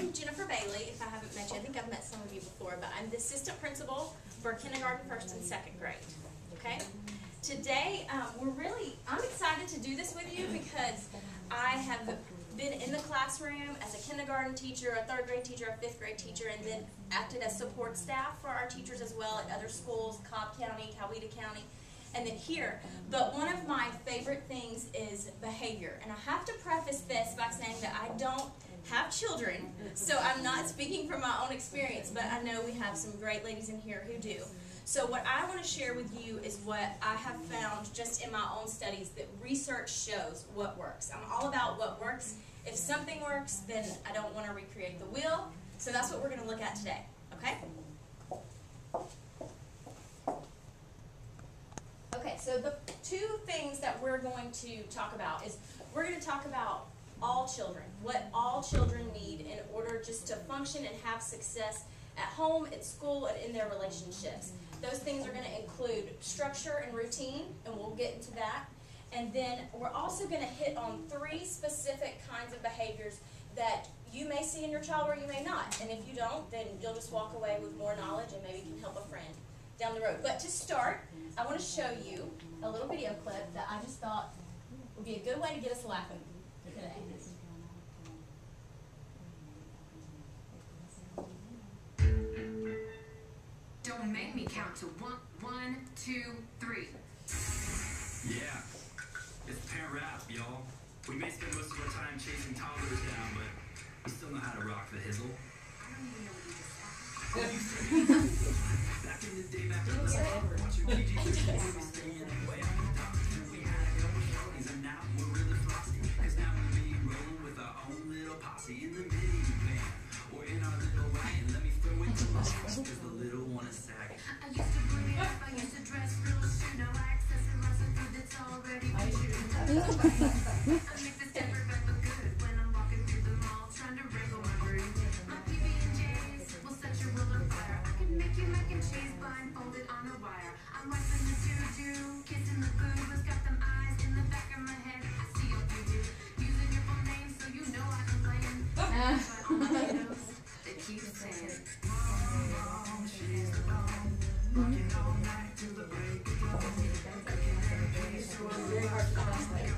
am Jennifer Bailey, if I haven't met you. I think I've met some of you before, but I'm the assistant principal for kindergarten, first and second grade. Okay? Today, I'm excited to do this with you because I have been in the classroom as a kindergarten teacher, a third grade teacher, a fifth grade teacher, and then acted as support staff for our teachers as well at other schools, Cobb County, Coweta County, and then here. But one of my favorite things is behavior. And I have to preface this by saying that I don't have children, so I'm not speaking from my own experience, but I know we have some great ladies in here who do. So what I want to share with you is what I have found just in my own studies that research shows what works. I'm all about what works. If something works, then I don't want to recreate the wheel. So that's what we're going to look at today, okay? Okay, so the two things that we're going to talk about is we're going to talk about all children, what all children need in order just to function and have success at home, at school, and in their relationships. Those things are going to include structure and routine, and we'll get into that. And then we're also going to hit on 3 specific kinds of behaviors that you may see in your child or you may not. And if you don't, then you'll just walk away with more knowledge and maybe can help a friend down the road. But to start, I want to show you a little video clip that I just thought would be a good way to get us laughing today. Don't make me count to 1, 2, 3. Yeah, it's the parent rap, y'all. We may spend most of our time chasing toddlers down, but we still know how to rock the hizzle. I don't even know what you just said. Back in the day, back in the summer, watch your PG-13 staying away on the top. We had no shorties, and now we're really frosty. Cause now we be rolling with our own little posse in the minivan or in our little wagon. Let me throw it to my cause the little one is sagging. I used to bring it up, I used to dress real shit. Now I accessorize the food that's already been chewed. I make the stepper back look good when I'm walking through the mall, trying to wrangle my brood. My PB&Js will set your world on fire. I can make you mac and cheese blindfolded on a wire. I'm wiping the doo-doo, kissing the food, but got them eyes in the back of my head. I see what you do, using your full name so you know I can play it. But all my kiddos, they keep saying, Mom, she's the bomb. Working all night till the break of dawn. Cooking every day so I'm very hard to translate.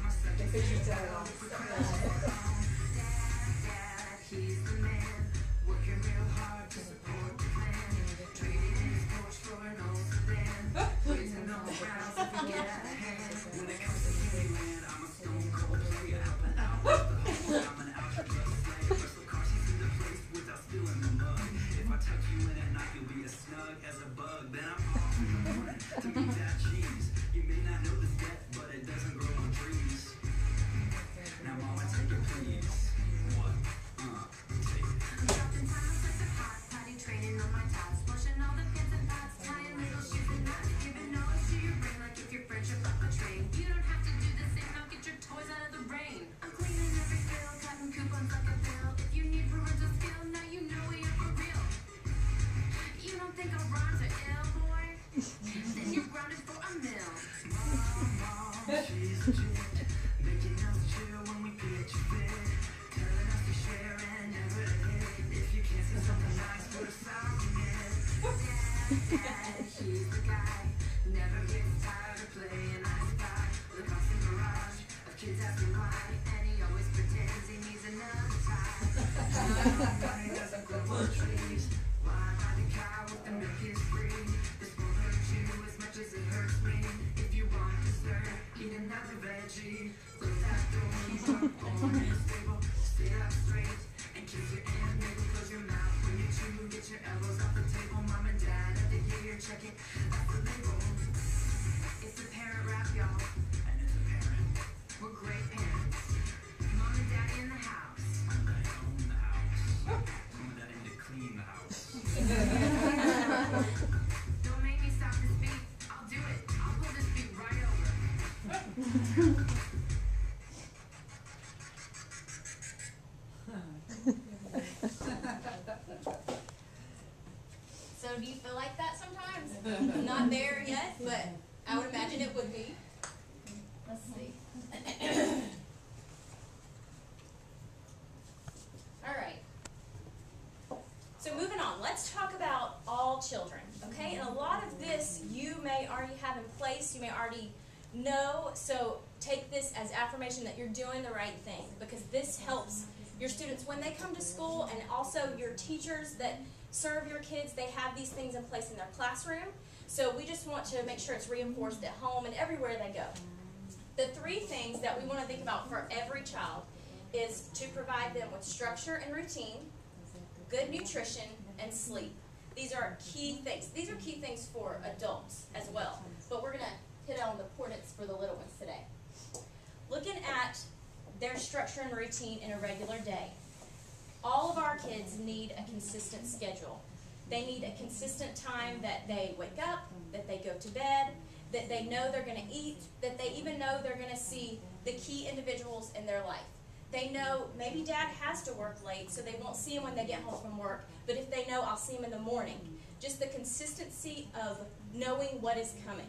Dad, he's the man. Working real hard to support the clan. Trading his Porsche for an old sedan. Raising all crowds if we get out of hand. When it comes to Candyland, I'm a stone cold player. Helping out with the whole I'm an outro slave. Wrestle car seats into place without spilling the mud. If I tuck you in at night, you'll be as snug as a bug. Then I'm off in the morning to meet that cheese. You may not know this yet, but it doesn't grow on trees. Now mama, take it please. What? Take it. I'm dropping times like the hot potty training on my tots. Washing all the pins and pots, tying little shoes and knots. Giving knowledge to your brain like if your friendship off the train. You don't have to do the same, now get your toys out of the rain. I'm cleaning every spill, cutting coupons like a bill. If you need parental skill, now you know we are for real. You don't think our rhymes are ill, boy? Then you're grounded for a mill. Mom, she's a chick. Making us chill when we pitch a fit. Telling us to share and never to hit. If you can't say something nice, put a sound in it. Dad, he's the guy. Never gets tired of playing I Spy. The constant barrage of kids asking why, and he always pretends he needs another tie. Money doesn't grow on trees. Why buy the cow if the milk is free? This won't hurt you as much as it hurts me. If you want dessert, eat another veggie. Close that door, keep up on your stable. Sit up straight and kiss your aunt. Maybe close your mouth when you chew. Get your elbows off the table. Mom and Dad of the year, check it. That's the label. It's the parent rap, y'all. And it's a parent. We're great parents. Mom and Daddy in the house. Mom and Daddy own the house. Mom and Daddy need to clean the house. Don't make me stop this beat. I'll do it. I'll pull this beat right over. So do you feel like that sometimes? Not there yet, but I would imagine it would be. Let's see. All right. So moving on, let's talk about all children, okay? And a lot of this you may already have in place, you may already know, so take this as affirmation that you're doing the right thing, because this helps your students when they come to school, and also your teachers that serve your kids, they have these things in place in their classroom. So we just want to make sure it's reinforced at home and everywhere they go. The three things that we want to think about for every child is to provide them with structure and routine, good nutrition, and sleep. These are key things. These are key things for adults as well. But we're going to hit on the importance for the little ones today. Looking at their structure and routine in a regular day. All of our kids need a consistent schedule. They need a consistent time that they wake up, that they go to bed, that they know they're going to eat, that they even know they're going to see the key individuals in their life. They know maybe dad has to work late, so they won't see him when they get home from work, but if they know, I'll see him in the morning. Just the consistency of knowing what is coming.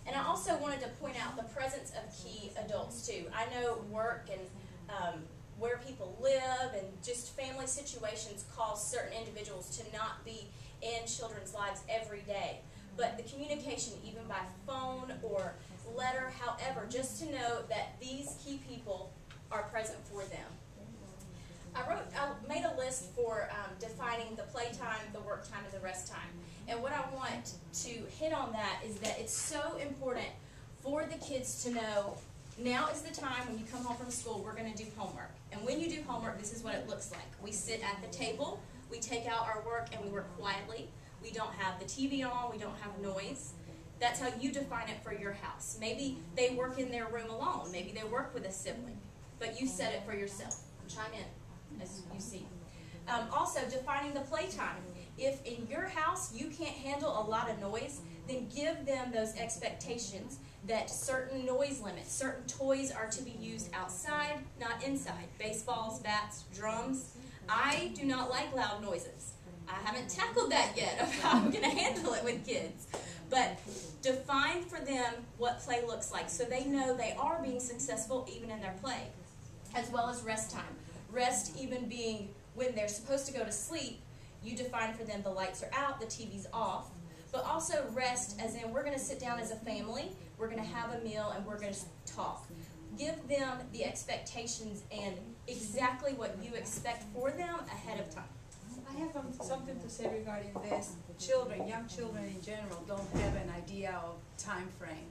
And I also wanted to point out the presence of key adults too. I know work and where people live and just family situations cause certain individuals to not be in children's lives every day. But the communication, even by phone or letter, however, just to know that these key people are present for them. I made a list for defining the playtime, the work time, and the rest time. And what I want to hit on that is that it's so important for the kids to know now is the time when you come home from school, we're going to do homework. And when you do homework, this is what it looks like. We sit at the table, we take out our work, and we work quietly. We don't have the TV on, we don't have noise. That's how you define it for your house. Maybe they work in their room alone. Maybe they work with a sibling. But you set it for yourself. Chime in as you see. Also, defining the playtime. If in your house you can't handle a lot of noise, then give them those expectations that certain noise limits, certain toys are to be used outside, not inside. Baseballs, bats, drums. I do not like loud noises. I haven't tackled that yet of how I'm going to handle it with kids. But define for them what play looks like so they know they are being successful even in their play, as well as rest time. Rest even being when they're supposed to go to sleep, you define for them the lights are out, the TV's off. But also rest as in we're going to sit down as a family, we're going to have a meal, and we're going to talk. Give them the expectations and exactly what you expect for them ahead of time. I have something to say regarding this. Children, young children in general, don't have an idea of time frame.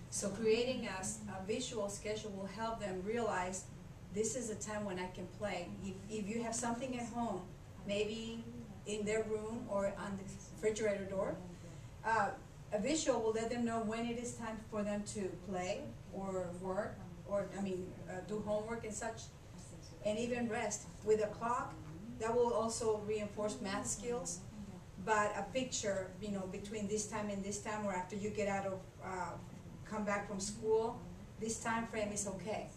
So creating a visual schedule will help them realize this is a time when I can play. If you have something at home, maybe in their room or on the refrigerator door, a visual will let them know when it is time for them to play or work or, do homework and such, and even rest. With a clock, that will also reinforce math skills, but a picture, between this time and this time, or after you get out of, come back from school, this time frame is okay.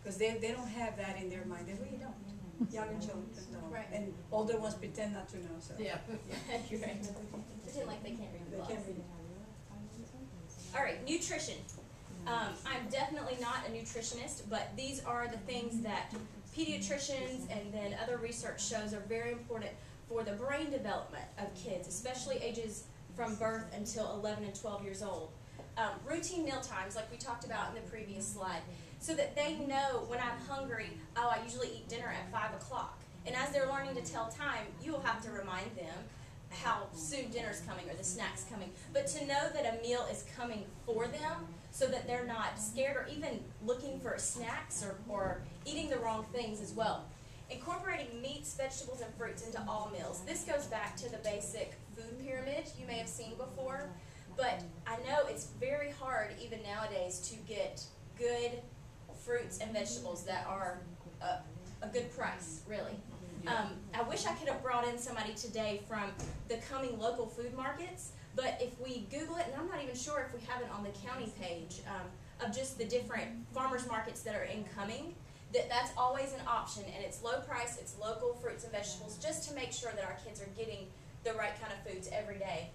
Because they don't have that in their mind. They really don't. Younger children don't. Right. And older ones pretend not to know. So. Yeah, you're right. Pretend like they can't read the They can't books. read it. All right, nutrition. I'm definitely not a nutritionist, but these are the things that pediatricians and then other research shows are very important for the brain development of kids, especially ages from birth until 11 and 12 years old. Routine meal times, like we talked about in the previous slide, so that they know when I'm hungry, I usually eat dinner at 5 o'clock. And as they're learning to tell time, you will have to remind them how soon dinner's coming or the snack's coming. But to know that a meal is coming for them so that they're not scared or even looking for snacks or eating the wrong things as well. Incorporating meats, vegetables, and fruits into all meals. This goes back to the basic food pyramid you may have seen before. But I know it's very hard even nowadays to get good fruits and vegetables that are a good price, really. I wish I could have brought in somebody today from the coming local food markets, but if we Google it, and I'm not even sure if we have it on the county page, of just the different farmers markets that are incoming, that's always an option, and it's low price, it's local fruits and vegetables, just to make sure that our kids are getting the right kind of foods every day.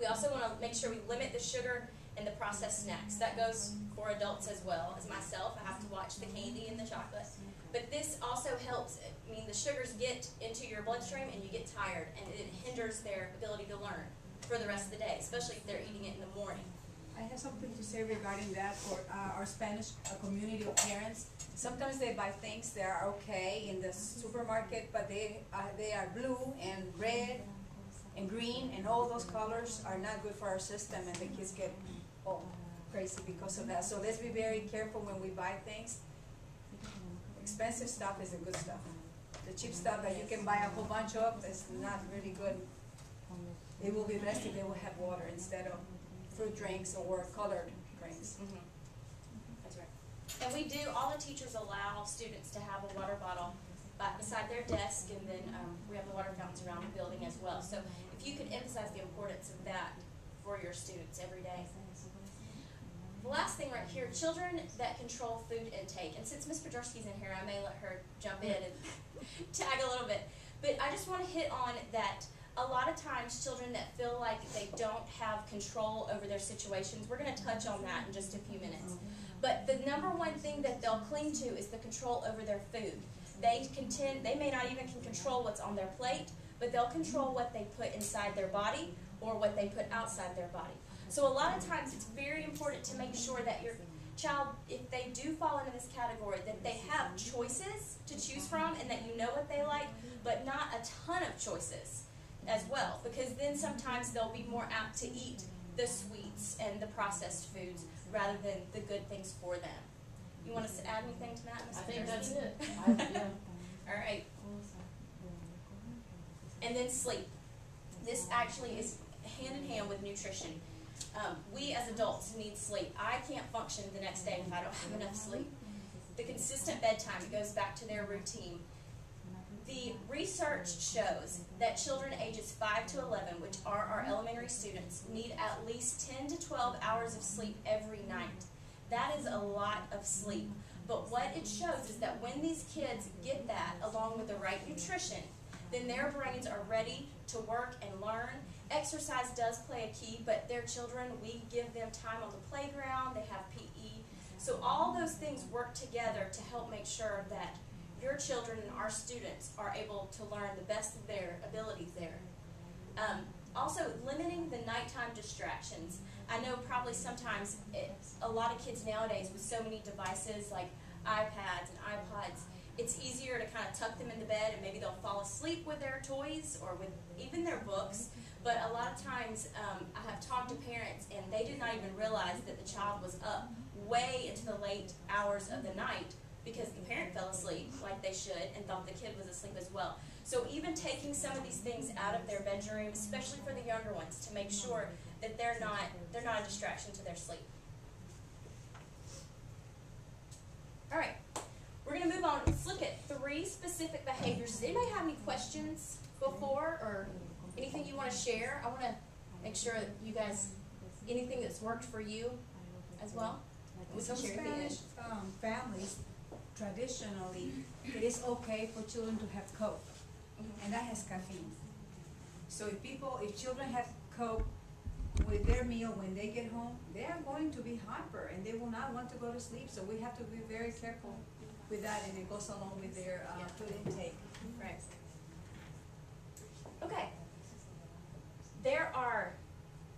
We also want to make sure we limit the sugar and the processed snacks. That goes for adults as well as myself. I have to watch the candy and the chocolate. But this also helps, I mean, the sugars get into your bloodstream and you get tired, and it hinders their ability to learn for the rest of the day, especially if they're eating it in the morning. I have something to say regarding that for our Spanish community of parents. Sometimes they buy things that are okay in the supermarket, but they are blue and red and green, and all those colors are not good for our system, and the kids get crazy because of that. So let's be very careful when we buy things. Expensive stuff is the good stuff. The cheap stuff that you can buy a whole bunch of is not really good. It will be best if they will have water instead of fruit drinks or colored drinks. That's right. And we do, all the teachers allow students to have a water bottle beside their desk, and then we have the water fountains around the building as well. So if you could emphasize the importance of that for your students every day. The last thing right here, children that control food intake. And since Ms. Podorski's in here, I may let her jump in and tag a little bit. But I just want to hit on that a lot of times children that feel like they don't have control over their situations, we're going to touch on that in just a few minutes. But the number one thing that they'll cling to is the control over their food. They may not even can control what's on their plate, but they'll control what they put inside their body or what they put outside their body. So a lot of times it's very important to make sure that your child, if they do fall into this category, that they have choices to choose from and that you know what they like, but not a ton of choices as well, because then sometimes they'll be more apt to eat the sweets and the processed foods rather than the good things for them. You want us to add anything to that, Ms. I think Podorski? that's it. Yeah. All right. And then sleep. This actually is hand in hand with nutrition. We as adults need sleep. I can't function the next day if I don't have enough sleep. The consistent bedtime, it goes back to their routine. The research shows that children ages 5 to 11, which are our elementary students, need at least 10 to 12 hours of sleep every night. That is a lot of sleep. But what it shows is that when these kids get that, along with the right nutrition, then their brains are ready to work and learn. Exercise does play a key, but their children, we give them time on the playground, they have PE. So all those things work together to help make sure that your children and our students are able to learn the best of their abilities there. Also, limiting the nighttime distractions. I know probably sometimes a lot of kids nowadays with so many devices like iPads and iPods, it's easier to kind of tuck them into bed and maybe they'll fall asleep with their toys or with even their books. But a lot of times I have talked to parents and they did not even realize that the child was up way into the late hours of the night because the parent fell asleep like they should and thought the kid was asleep as well. So even taking some of these things out of their bedroom, especially for the younger ones, to make sure that they're not a distraction to their sleep. All right, we're going to move on. Let's look at 3 specific behaviors. Does anybody have any questions before or anything you want to share? I want to make sure that you guys, anything that's worked for you as well. We can Some share at the end. Spanish families, traditionally, it is okay for children to have Coke, and that has caffeine. So if children have Coke with their meal when they get home, they are going to be hyper and they will not want to go to sleep. So we have to be very careful with that, and it goes along with their food intake. Right. Okay.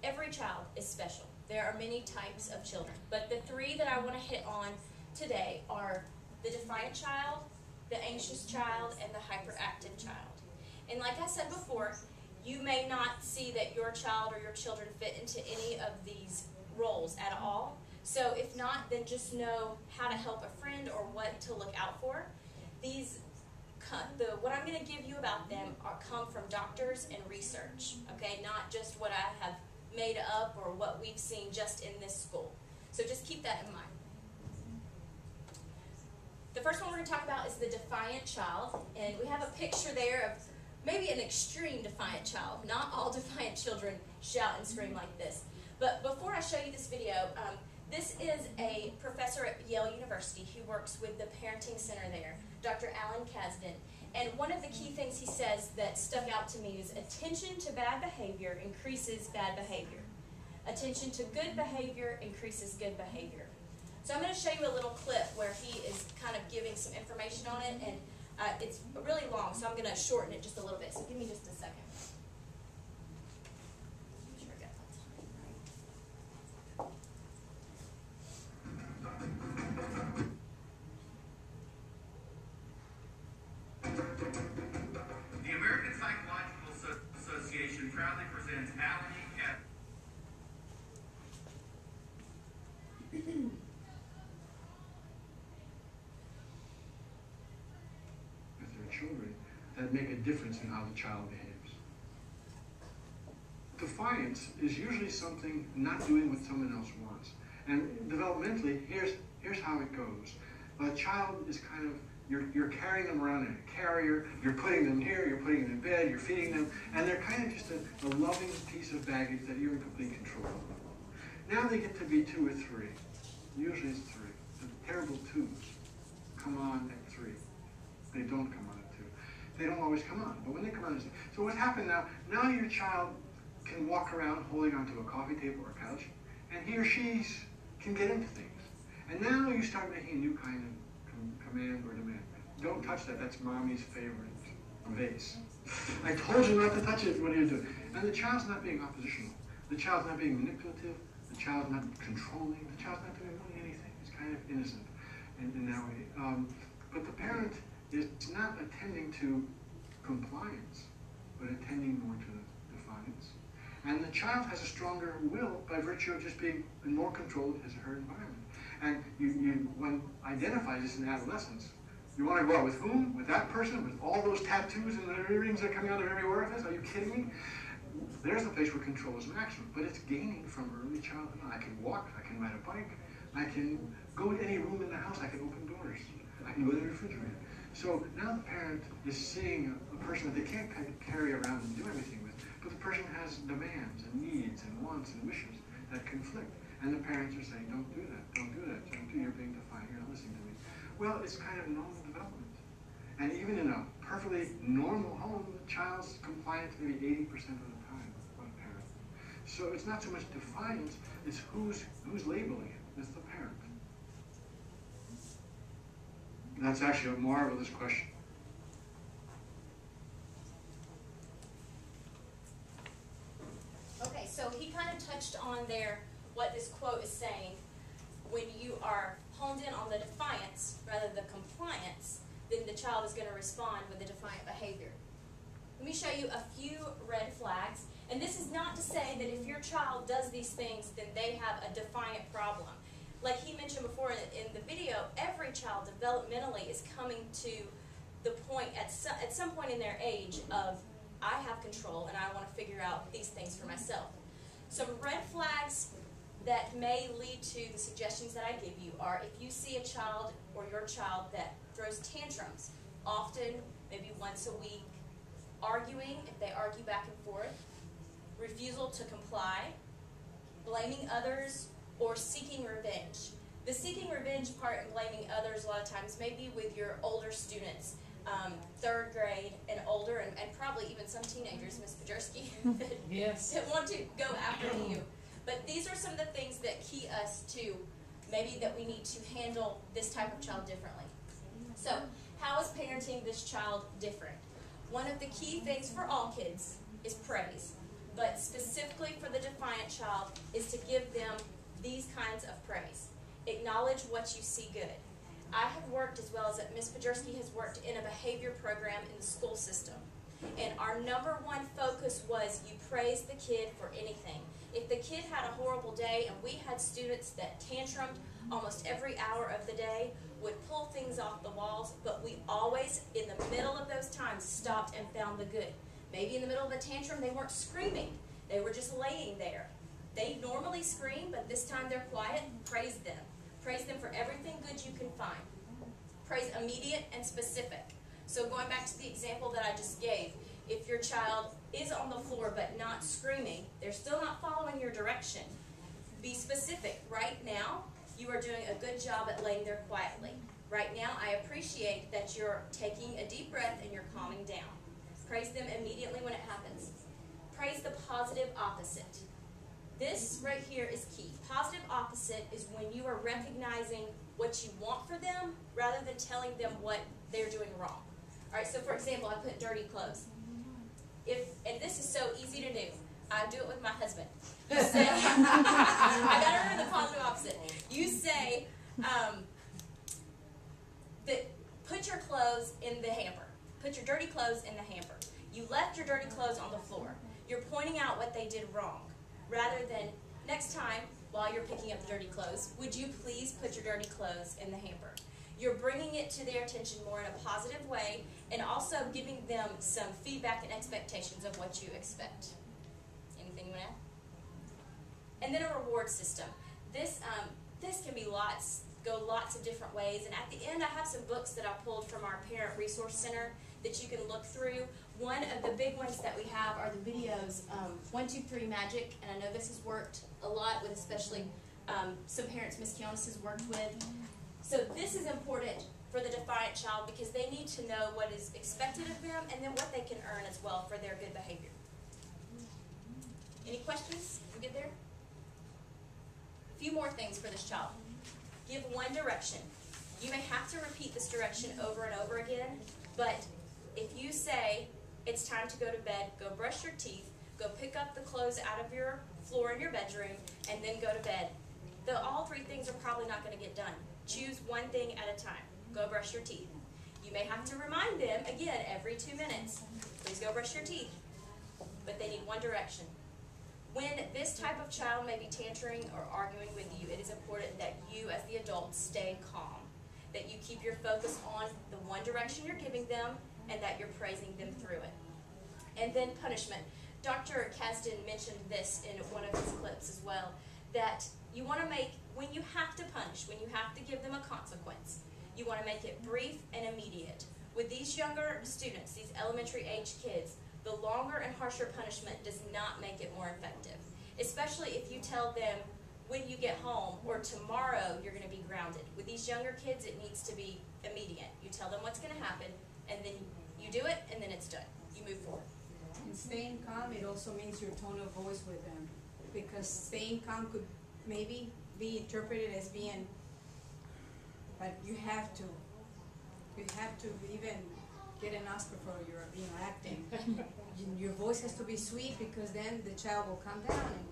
Every child is special. There are many types of children, but the 3 that I want to hit on today are the defiant child, the anxious child, and the hyperactive child. And like I said before, you may not see that your child or your children fit into any of these roles at all. So if not, then just know how to help a friend or what to look out for. What I'm going to give you about them come from doctors and research, okay? Not just what I have made up or what we've seen just in this school. So just keep that in mind. The first one we're going to talk about is the defiant child, and we have a picture there of maybe an extreme defiant child. Not all defiant children shout and scream like this. But before I show you this video, this is a professor at Yale University who works with the parenting center there, Dr. Alan Kasdan. And one of the key things he says that stuck out to me is attention to bad behavior increases bad behavior. Attention to good behavior increases good behavior. So I'm going to show you a little clip where he is kind of giving some information on it, and it's really long, so I'm going to shorten it just a little bit. So give me just a second. Make sure I got that time right. The American Psychological Association proudly presents Alan E. Cat. With their children that make a difference in how the child behaves. Defiance is usually something not doing what someone else wants. And developmentally, here's how it goes. A child is kind of, you're carrying them around in a carrier, you're putting them here, you're putting them in bed, you're feeding them, and they're kind of just a loving piece of baggage that you're in complete control of. Now they get to be 2 or 3. Usually it's 3. The terrible 2s come on at 3. They don't come on at 2. They don't always come on, but when they come on, so what's happened now? Now your child can walk around holding onto a coffee table or a couch, and he or she can get into things. And now you start making a new kind of command or demand. Don't touch that. That's mommy's favorite vase. I told you not to touch it. What are you doing? And the child's not being oppositional. The child's not being manipulative. The child's not controlling. The child's not doing really anything. It's kind of innocent in that way. But the parent is not attending to compliance, but attending more to the defiance. And the child has a stronger will by virtue of just being in more control of his or her environment. And one identifies this in adolescence. You want to go out with whom? With that person? With all those tattoos and the earrings that are coming out of every orifice? Are you kidding me? There's the place where control is maximum, but it's gaining from early childhood. I can walk, I can ride a bike, I can go in any room in the house, I can open doors, I can go to the refrigerator. So now the parent is seeing a person that they can't carry around and do everything with, but the person has demands and needs and wants and wishes that conflict. And the parents are saying, don't do that, don't do that, don't do, you're being defiant, you're not listening to me. Well, it's kind of normal development. And even in a perfectly normal home, the child's compliant maybe 80% of the time with one parent. So it's not so much defiance, it's who's labeling it. It's the parent. And that's actually a marvelous question. Okay, so he kind of touched on there what this quote is saying. When you are honed in on the defiance rather than the compliance, then the child is going to respond with a defiant behavior. Let me show you a few red flags. And this is not to say that if your child does these things, then they have a defiant problem. Like he mentioned before in the video, every child developmentally is coming to the point at some point in their age of, I have control and I want to figure out these things for myself. Some red flags that may lead to the suggestions that I give you are if you see a child or your child that throws tantrums, often, maybe once a week, arguing, if they argue back and forth, refusal to comply, blaming others, or seeking revenge. The seeking revenge part and blaming others a lot of times may be with your older students, 3rd grade and older, and probably even some teenagers, Ms. Pajerski, Yes. that want to go after you. But these are some of the things that key us to maybe that we need to handle this type of child differently. So, how is parenting this child different? One of the key things for all kids is praise, but specifically for the defiant child is to give them these kinds of praise. Acknowledge what you see good. I have worked, as well as Ms. Pajerski has worked in a behavior program in the school system. And our #1 focus was you praise the kid for anything. If the kid had a horrible day, and we had students that tantrumed almost every hour of the day, would pull things off the walls, but we always, in the middle of those times, stopped and found the good. Maybe in the middle of a tantrum, they weren't screaming. They were just laying there. They normally scream, but this time they're quiet. Praise them. Praise them for everything good you can find. Praise immediate and specific. So going back to the example that I just gave, if your child is on the floor but not screaming, they're still not following your direction. Be specific. Right now, you are doing a good job at laying there quietly. Right now, I appreciate that you're taking a deep breath and you're calming down. Praise them immediately when it happens. Praise the positive opposite. This right here is key. Positive opposite is when you are recognizing what you want for them rather than telling them what they're doing wrong. All right, so for example, I put dirty clothes. And this is so easy to do. I do it with my husband. You say, I gotta remember the positive opposite. You say, that put your clothes in the hamper. Put your dirty clothes in the hamper. You left your dirty clothes on the floor. You're pointing out what they did wrong. Rather than, next time, while you're picking up the dirty clothes, would you please put your dirty clothes in the hamper? You're bringing it to their attention more in a positive way and also giving them some feedback and expectations of what you expect. Anything you want to add? And then a reward system. This can be go lots of different ways. And at the end, I have some books that I pulled from our Parent Resource Center that you can look through. One of the big ones that we have are the videos, 1, 2, 3 Magic, and I know this has worked a lot with especially some parents Ms. Kionis has worked with. So this is important for the defiant child because they need to know what is expected of them and then what they can earn as well for their good behavior. Any questions? We good there? A few more things for this child. Give one direction. You may have to repeat this direction over and over again, but if you say, it's time to go to bed, go brush your teeth, go pick up the clothes out of your floor in your bedroom, and then go to bed, all 3 things are probably not going to get done. Choose one thing at a time. Go brush your teeth. You may have to remind them, again, every 2 minutes, please go brush your teeth, but they need one direction. When this type of child may be tantering or arguing with you, it is important that you as the adult stay calm, that you keep your focus on the one direction you're giving them and that you're praising them through it. And then punishment. Dr. Kasdan mentioned this in one of his clips as well, that you want to make, when you have to punish, when you have to give them a consequence, you want to make it brief and immediate. With these younger students, these elementary age kids, the longer and harsher punishment does not make it more effective. Especially if you tell them when you get home or tomorrow you're going to be grounded. With these younger kids, it needs to be immediate. You tell them what's going to happen and then you do it and then it's done. You move forward. And staying calm, it also means your tone of voice with them. Because staying calm could maybe be interpreted as being, but you have to even get an Oscar for your acting. Your voice has to be sweet because then the child will calm down and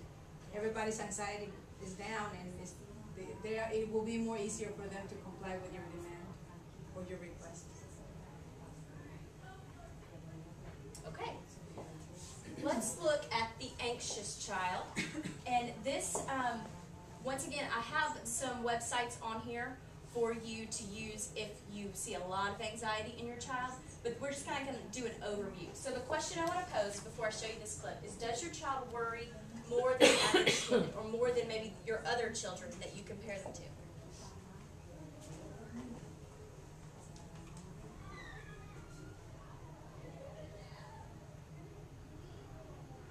everybody's anxiety is down and it will be more easier for them to comply with your demand or your request. Okay. Let's look at the anxious child. And this, once again, I have some websites on here for you to use if you see a lot of anxiety in your child, but we're just kind of going to do an overview. So the question I want to pose before I show you this clip is, does your child worry more than the average kid or more than maybe your other children that you compare them to?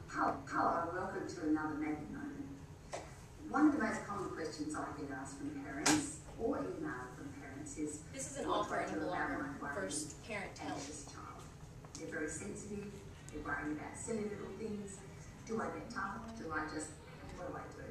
Hello, welcome to another Maggie Moment. One of the most common questions I get asked from parents or emailed from parents is, this is an offer and a blogger, first parent help. Anxious child. They're very sensitive, they're worrying about silly little things. Do I get tough? What do I do?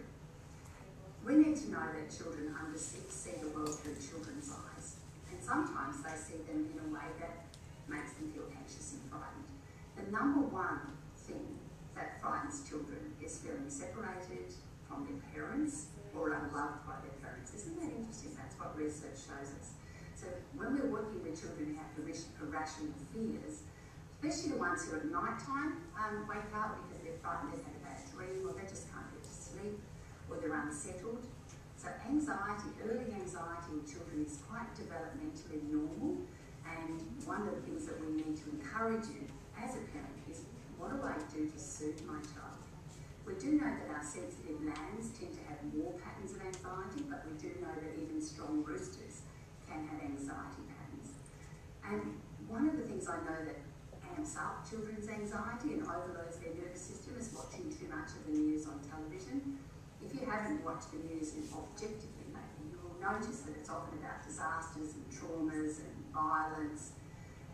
We need to know that children see the world through children's eyes. And sometimes they see them in a way that makes them feel anxious and frightened. The number one thing that frightens children is feeling separated from their parents or unloved by their parents. Isn't that interesting? That's what research shows us. So when we're working with children who have irrational fears, especially the ones who at night time wake up because they're frightened, they've had a bad dream, or they just can't get to sleep, or they're unsettled. So anxiety, early anxiety in children is quite developmentally normal, and one of the things that we need to encourage you as a parent is, what do I do to soothe my child? We do know that our sensitive lambs tend to have more patterns of anxiety, but we do know that even strong roosters can have anxiety patterns. And one of the things I know that amps up children's anxiety and overloads their nervous system is watching too much of the news on television. If you haven't watched the news objectively lately, you will notice that it's often about disasters and traumas and violence.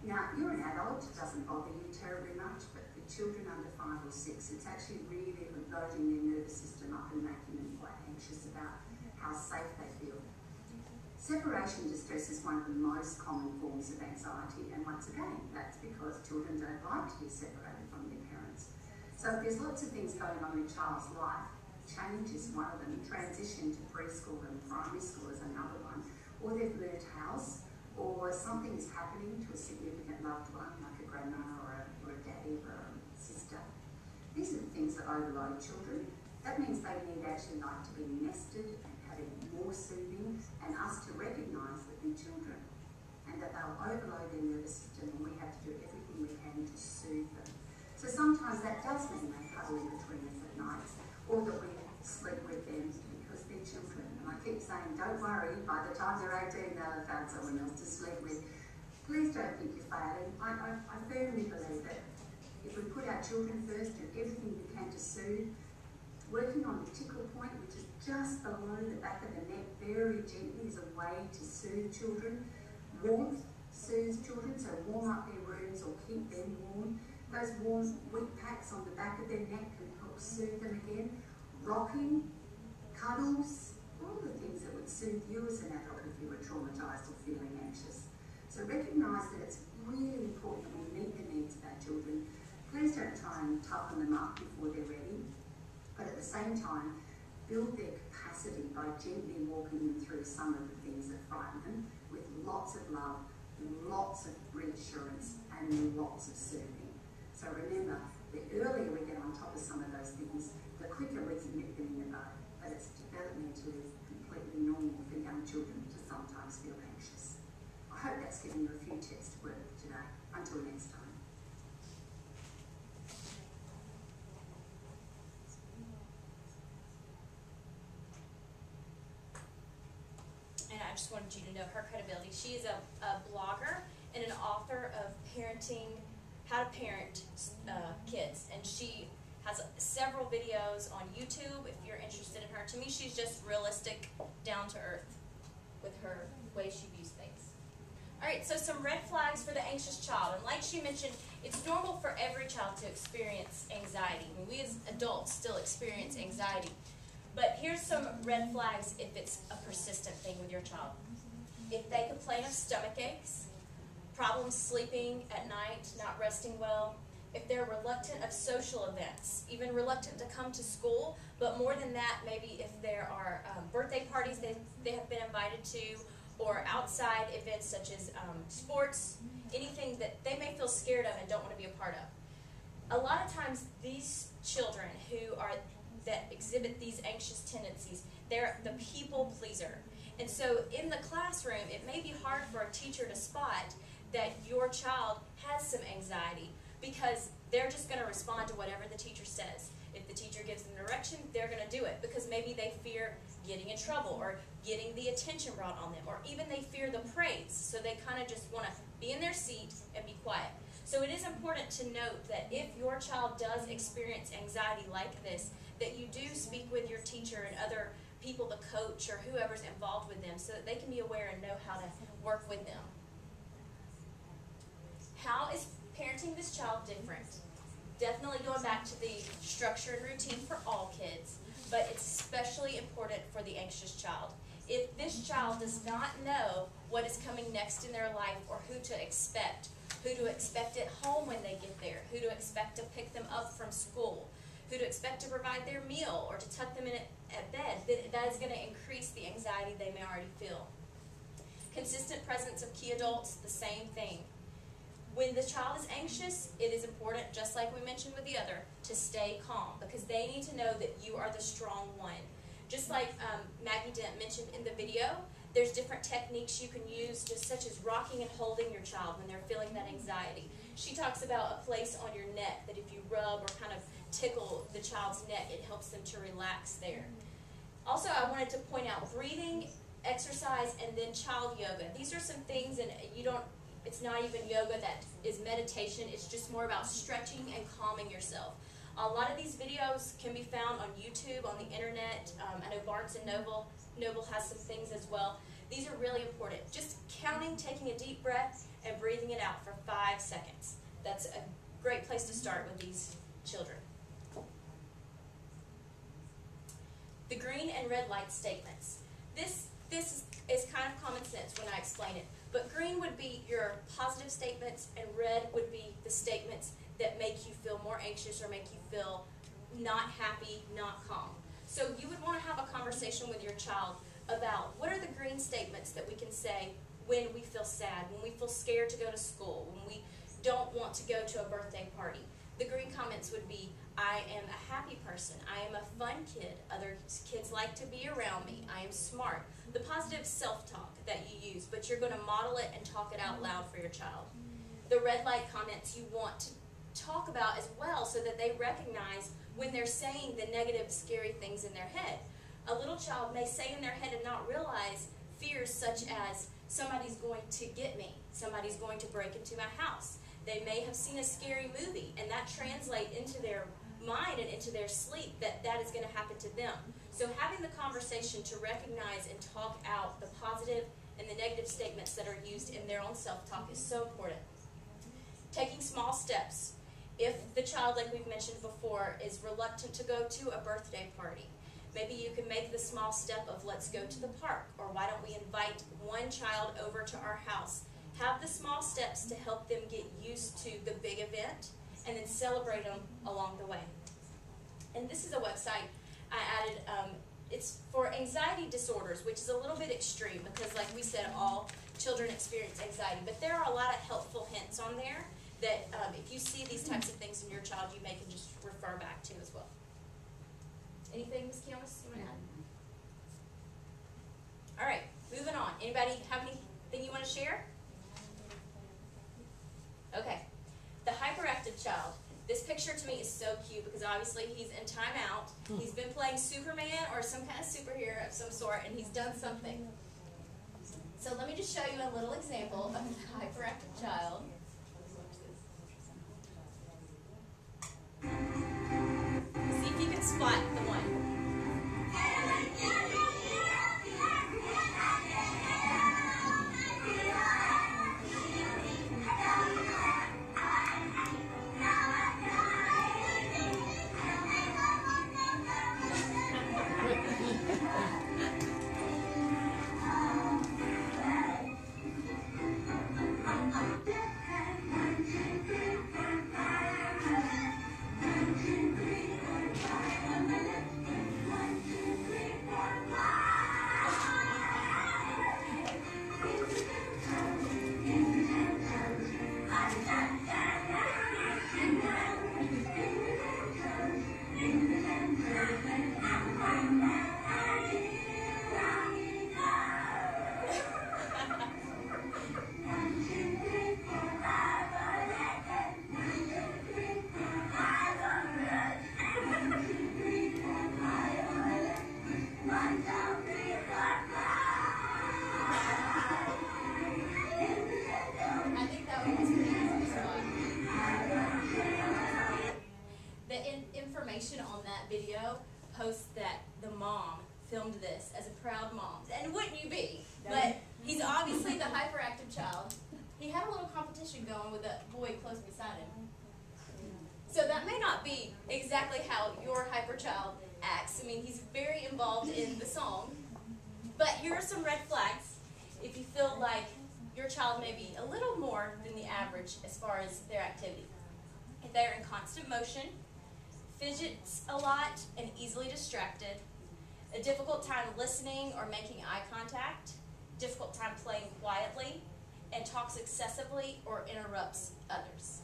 Now, you're an adult, it doesn't bother you terribly much, but the children under 5 or 6, it's actually really loading their nervous system up and making them quite anxious about how safe they feel. Separation distress is one of the most common forms of anxiety, and once again, that's because children don't like to be separated from their parents. So there's lots of things going on in a child's life. Change is one of them. Transition to preschool and primary school is another one. Or they've moved house, or something is happening to a significant loved one, like a grandma or a daddy or a sister. These are the things that overload children. That means they need actually like to be nested and having more soothing, and us to recognise that they're children and that they'll overload their nervous system, and we have to do everything we can to soothe them. So sometimes that does mean they cuddle in between us at night, or that we sleep with them because they're children. And I keep saying, don't worry, by the time they're 18 they'll have found someone else to sleep with. Please don't think you're failing. I firmly believe that if we put our children first, do everything we can to soothe, working on the tickle point, which is just below the back of the neck, very gently, is a way to soothe children. Warmth soothes children, so warm up their rooms or keep them warm. Those warm, weak pats on the back of their neck can help soothe them again. Rocking, cuddles, all the things that would soothe you as an adult if you were traumatised or feeling anxious. So recognise that it's really important that we meet the needs of our children. Please don't try and toughen them up before they're ready, but at the same time, build their capacity by gently walking them through some of the things that frighten them with lots of love, lots of reassurance, and lots of soothing. So remember, the earlier we get on top of some of those things, the quicker we can nip them in the bud. But it's developmentally completely normal for young children to sometimes feel anxious. I hope that's given you a few tips to work with today. Until next time. And I just wanted you to know her credibility. She is a blogger and an author of how to parent kids, and she has several videos on YouTube if you're interested in her. To me, she's just realistic, down to earth with her way she views things. All right, so some red flags for the anxious child. And like she mentioned, it's normal for every child to experience anxiety. I mean, we as adults still experience anxiety. But here's some red flags if it's a persistent thing with your child. If they complain of stomach aches, problems sleeping at night, not resting well, if they're reluctant of social events, even reluctant to come to school, but more than that, maybe if there are birthday parties they have been invited to, or outside events such as sports, anything that they may feel scared of and don't want to be a part of. A lot of times these children that exhibit these anxious tendencies, they're the people pleaser. And so in the classroom, it may be hard for a teacher to spot that your child has some anxiety, because they're just going to respond to whatever the teacher says. If the teacher gives them direction, they're going to do it, because maybe they fear getting in trouble or getting the attention brought on them, or even they fear the praise, so they kind of just want to be in their seat and be quiet. So it is important to note that if your child does experience anxiety like this, that you do speak with your teacher and other people, the coach or whoever's involved with them, so that they can be aware and know how to work with them. How is parenting this child different? Definitely going back to the structure and routine for all kids, but it's especially important for the anxious child. If this child does not know what is coming next in their life, or who to expect at home when they get there, who to expect to pick them up from school, who to expect to provide their meal or to tuck them in at bed, that is going to increase the anxiety they may already feel. Consistent presence of key adults, the same thing. When the child is anxious, it is important, just like we mentioned with the other, to stay calm, because they need to know that you are the strong one. Just like Maggie Dent mentioned in the video, there's different techniques you can use, just such as rocking and holding your child when they're feeling that anxiety. She talks about a place on your neck that if you rub or kind of tickle the child's neck, it helps them to relax there. Also, I wanted to point out breathing, exercise, and then child yoga. These are some things, and it's not even yoga that is meditation, it's just more about stretching and calming yourself. A lot of these videos can be found on YouTube, on the internet. I know Barnes & Noble has some things as well. These are really important. Just counting, taking a deep breath, and breathing it out for 5 seconds. That's a great place to start with these children. The green and red light statements. This is kind of common sense when I explain it, but green would be your positive statements and red would be the statements that make you feel more anxious or make you feel not happy, not calm. So you would want to have a conversation with your child about what are the green statements that we can say when we feel sad, when we feel scared to go to school, when we don't want to go to a birthday party. The green comments would be, I am a happy person, I am a fun kid, other kids like to be around me, I am smart. The positive self-talk that you use, but you're going to model it and talk it out loud for your child. The red light comments you want to talk about as well so that they recognize when they're saying the negative, scary things in their head. A little child may say in their head and not realize fears such as, somebody's going to get me, somebody's going to break into my house. They may have seen a scary movie, and that translates into their mind and into their sleep that that is going to happen to them. So having the conversation to recognize and talk out the positive and the negative statements that are used in their own self-talk is so important. Taking small steps. If the child, like we've mentioned before, is reluctant to go to a birthday party, maybe you can make the small step of let's go to the park, or why don't we invite one child over to our house. Have the small steps to help them get used to the big event and then celebrate them along the way. And this is a website I added. It's for anxiety disorders, which is a little bit extreme because, like we said, all children experience anxiety. But there are a lot of helpful hints on there that if you see these types of things in your child, you may can just refer back to as well. Anything, Ms. Kiamis, you want to add? All right, moving on. Anybody have anything you want to share? Okay. The hyperactive child. This picture to me is so cute because obviously he's in timeout. He's been playing Superman or some kind of superhero of some sort, and he's done something. So let me just show you a little example of the hyperactive child. See if you can spot the one. On that video posts that the mom filmed this as a proud mom. And wouldn't you be? But he's obviously the hyperactive child. He had a little competition going with a boy close beside him. So that may not be exactly how your hyper child acts. I mean, he's very involved in the song. But here are some red flags if you feel like your child may be a little more than the average as far as their activity. If they're in constant motion, fidgets a lot and easily distracted, a difficult time listening or making eye contact, difficult time playing quietly, and talks excessively or interrupts others.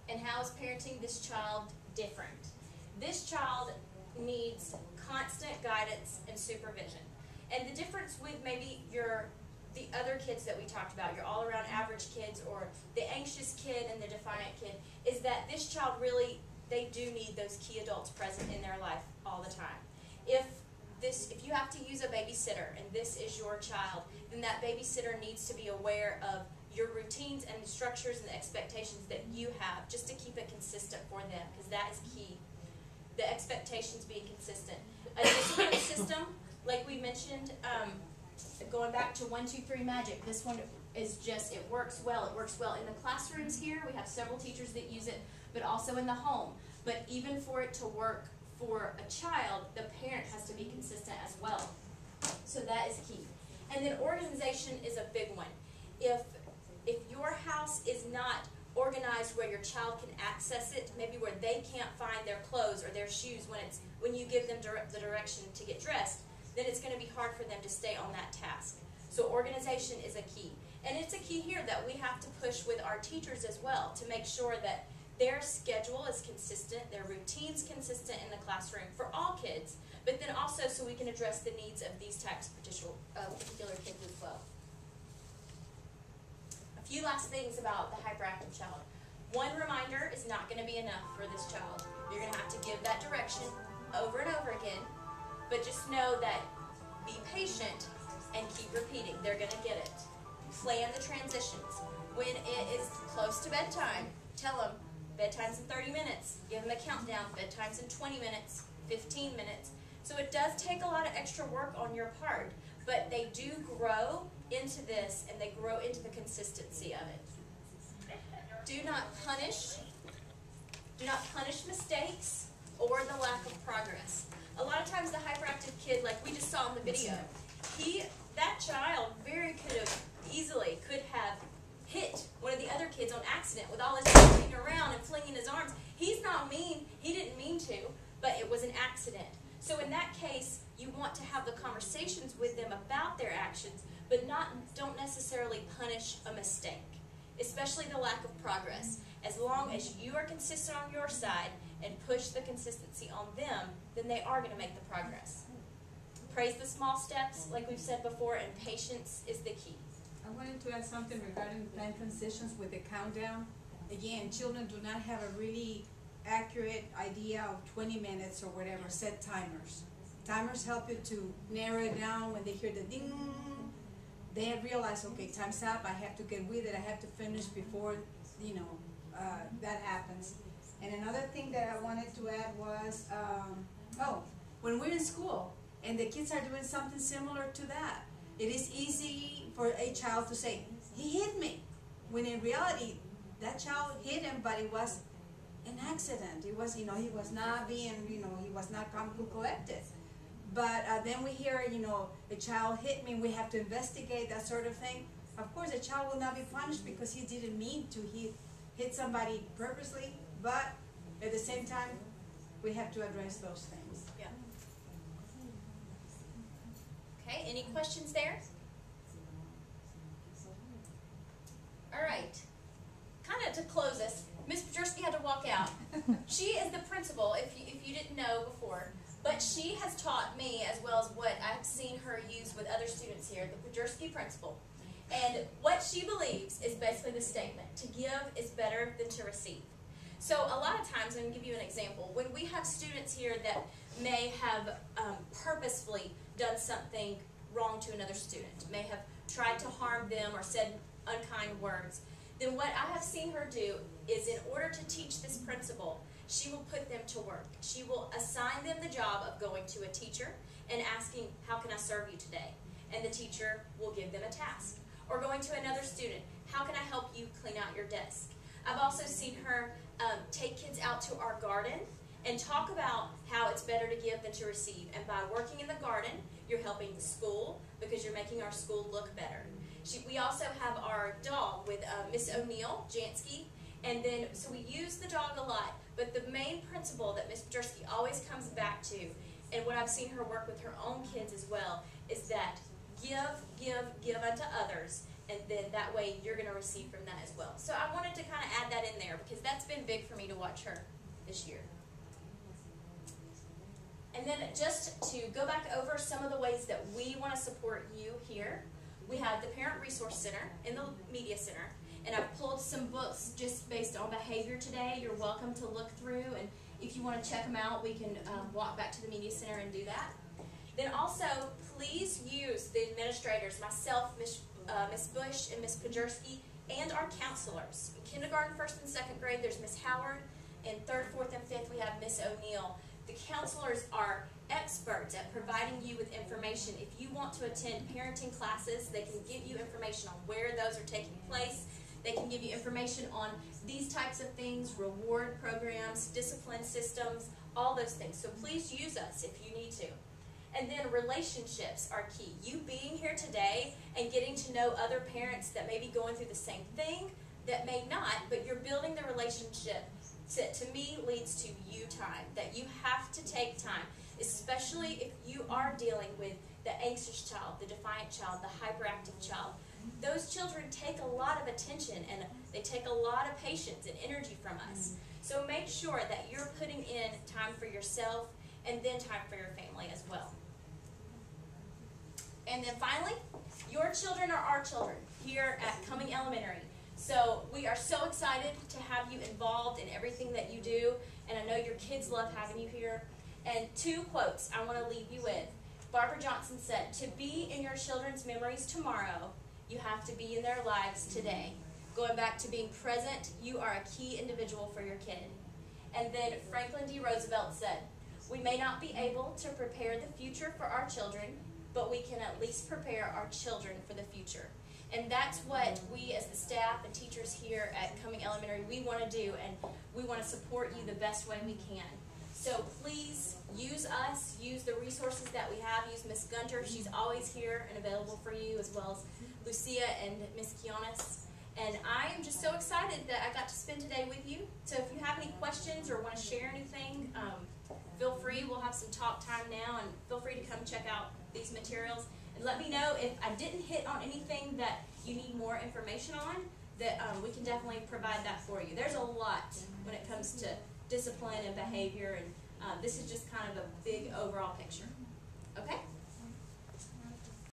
And how is parenting this child different? This child needs constant guidance and supervision. And the difference with maybe the other kids that we talked about, your all-around average kids or the anxious kid and the defiant kid, is that this child really, they do need those key adults present in their life all the time. If you have to use a babysitter and this is your child, then that babysitter needs to be aware of your routines and the structures and the expectations that you have just to keep it consistent for them, because that is key. The expectations being consistent. A discipline system, like we mentioned, going back to 1, 2, 3 magic, this one is just, it works well. It works well in the classrooms here. We have several teachers that use it, but also in the home. But even for it to work for a child, the parent has to be consistent as well. So that is key. And then organization is a big one. If your house is not organized where your child can access it, maybe where they can't find their clothes or their shoes when you give them the direction to get dressed, then it's going to be hard for them to stay on that task. So organization is a key. And it's a key here that we have to push with our teachers as well to make sure that their schedule is consistent, their routine's consistent in the classroom for all kids, but then also so we can address the needs of these types of particular kids as well. A few last things about the hyperactive child. One reminder is not going to be enough for this child. You're going to have to give that direction over and over again, but just know that be patient and keep repeating. They're going to get it. Plan the transitions. When it is close to bedtime, tell them bedtime's in 30 minutes. Give them a countdown. Bedtime's in 20 minutes, 15 minutes. So it does take a lot of extra work on your part, but they do grow into this and they grow into the consistency of it. Do not punish mistakes or the lack of progress. A lot of times the hyperactive kid, like we just saw in the video, that child easily could have hit one of the other kids on accident with all his jumping around and flinging his arms. He's not mean, he didn't mean to, but it was an accident. So in that case, you want to have the conversations with them about their actions, but don't necessarily punish a mistake, especially the lack of progress. As long as you are consistent on your side and push the consistency on them, then they are going to make the progress. Praise the small steps, like we've said before, and patience is the key. I wanted to add something regarding plan transitions with the countdown. Again, children do not have a really accurate idea of 20 minutes or whatever, set timers. Timers help you to narrow it down. When they hear the ding, they realize, okay, time's up, I have to get with it, I have to finish before, that happens. And another thing that I wanted to add was, when we're in school and the kids are doing something similar to that, it is easy for a child to say, he hit me, when in reality, that child hit him, but it was an accident. It was, he was not being, he was not calm and collected. But then we hear, a child hit me, we have to investigate, that sort of thing. Of course, the child will not be punished because he didn't mean to hit somebody purposely, but at the same time, we have to address those things. Yeah. Okay, any questions there? All right. Kind of to close this, Ms. Pajorski had to walk out. She is the principal, if you didn't know before, but she has taught me as well as what I've seen her use with other students here, the Pajorski principle. And what she believes is basically the statement, to give is better than to receive. So a lot of times, I'm going to give you an example, when we have students here that may have purposefully done something wrong to another student, may have tried to harm them or said unkind words, then what I have seen her do is, in order to teach this principle, she will put them to work. She will assign them the job of going to a teacher and asking, how can I serve you today? And the teacher will give them a task. Or going to another student, how can I help you clean out your desk? I've also seen her take kids out to our garden and talk about how it's better to give than to receive. And by working in the garden, you're helping the school because you're making our school look better. We also have our dog with Miss O'Neill, Jansky, and then, so we use the dog a lot, but the main principle that Miss Pajorski always comes back to, and what I've seen her work with her own kids as well, is that give unto others, and then that way you're going to receive from that as well. So I wanted to kind of add that in there because that's been big for me to watch her this year. And then just to go back over some of the ways that we want to support you here, we have the Parent Resource Center in the Media Center, and I've pulled some books just based on behavior today. You're welcome to look through, and if you want to check them out, we can walk back to the Media Center and do that. Then also, please use the administrators, myself, Ms. Bush, and Ms. Pajorski, and our counselors. In kindergarten, 1st and 2nd grade, there's Ms. Howard. In 3rd, 4th, and 5th, we have Ms. O'Neill. The counselors are experts at providing you with information. If you want to attend parenting classes, they can give you information on where those are taking place. They can give you information on these types of things, reward programs, discipline systems, all those things. So please use us if you need to. And then relationships are key. You being here today and getting to know other parents that may be going through the same thing, that may not, but you're building the relationship, to me, leads to you time, that you have to take time, especially if you are dealing with the anxious child, the defiant child, the hyperactive child. Those children take a lot of attention and they take a lot of patience and energy from us. So make sure that you're putting in time for yourself and then time for your family as well. And then finally, your children are our children here at Cumming Elementary. So we are so excited to have you involved in everything that you do, and I know your kids love having you here. And 2 quotes I want to leave you with. Barbara Johnson said, "To be in your children's memories tomorrow, you have to be in their lives today." Going back to being present, you are a key individual for your kid. And then Franklin D. Roosevelt said, "We may not be able to prepare the future for our children, but we can at least prepare our children for the future." And that's what we as the staff and teachers here at Cumming Elementary, we want to do, and we want to support you the best way we can. So please use us, use the resources that we have, use Miss Gunter, she's always here and available for you, as well as Lucia and Miss Kionis. And I am just so excited that I got to spend today with you. So if you have any questions or want to share anything, feel free. We'll have some talk time now, and feel free to come check out these materials. And let me know if I didn't hit on anything that you need more information on, that we can definitely provide that for you. There's a lot when it comes to discipline and behavior, and this is just kind of a big overall picture. Okay?